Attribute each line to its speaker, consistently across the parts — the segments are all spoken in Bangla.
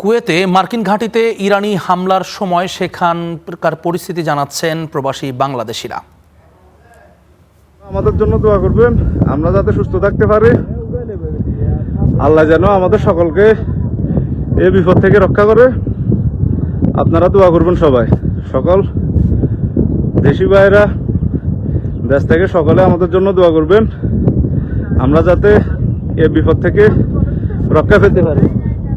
Speaker 1: কুয়েতে মার্কিন ঘাঁটিতে ইরানি হামলার সময় সেখানকার পরিস্থিতি জানাচ্ছেন প্রবাসী বাংলাদেশিরা।
Speaker 2: আমাদের জন্য দোয়া করবেন, আমরা যাতে সুস্থ থাকতে পারি। আল্লাহ যেন আমাদের সকলকে এই বিপদ থেকে রক্ষা করে। আপনারা দোয়া করবেন সবাই, সকল দেশি ভাইরা দেশ থেকে সকলে আমাদের জন্য দোয়া করবেন, আমরা যাতে এই বিপদ থেকে রক্ষা পেতে পারি।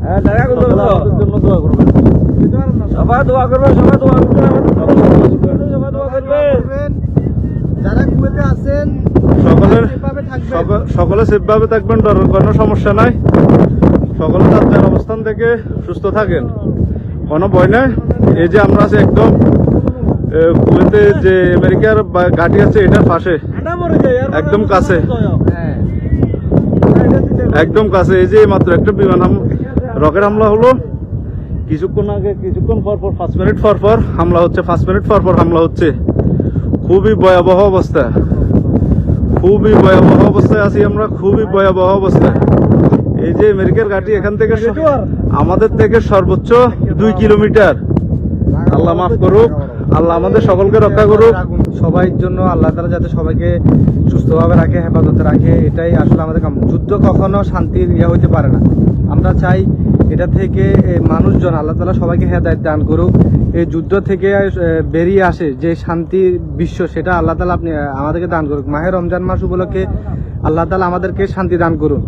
Speaker 2: আমাদের জন্য দোয়া করবেন, সবাই দোয়া করবেন, সবাই দোয়া করবেন, সবাই দোয়া করবেন।
Speaker 3: যারা কুয়েতে আছেন
Speaker 2: সকলে সেফভাবে থাকবেন, ডরের কোনো সমস্যা নাই। সকলে তাদের অবস্থান থেকে সুস্থ থাকেন, কোনো ভয় নাই। এই যে আমরা আছি একদম কুয়েতে যে আমেরিকার ঘাঁটি আছে এটার পাশে, একদম কাছে, একদম কাছে। এই যে মাত্র একটা বিমান রকেট হামলা হলো কিছুক্ষণ আগে, কিছুক্ষণ পর 5 মিনিট পর হামলা হচ্ছে, 5 মিনিট পর হামলা হচ্ছে। খুবই ভয়াবহ অবস্থা, খুবই ভয়াবহ অবস্থায় আছি আমরা, খুবই ভয়াবহ অবস্থা। এই যে আমেরিকার ঘাঁটি এখান থেকে আমাদের থেকে সর্বোচ্চ 2 কিলোমিটার। আল্লাহ মাফ করুক, আল্লাহ আমাদের সকলকে রক্ষা করুক।
Speaker 3: সবাই জন্য আল্লাহ তাআলা যাতে সবাইকে সুস্থভাবে রাখে, হেফাজতে রাখে, এটাই আসলে আমাদের কাম। যুদ্ধ কখনো শান্তির হইতে পারে না। আমরা চাই এটা থেকে মানুষজন, আল্লাহ তাআলা সবাইকে হেদায়েত দান করুক। এই যুদ্ধ থেকে বেরিয়ে আসে যে শান্তি বিশ্ব, সেটা আল্লাহ তাআলা আপনি আমাদেরকে দান করুক। মাহে রমজান মাস উপলক্ষে আল্লাহ তাআলা আমাদেরকে শান্তি দান করুন।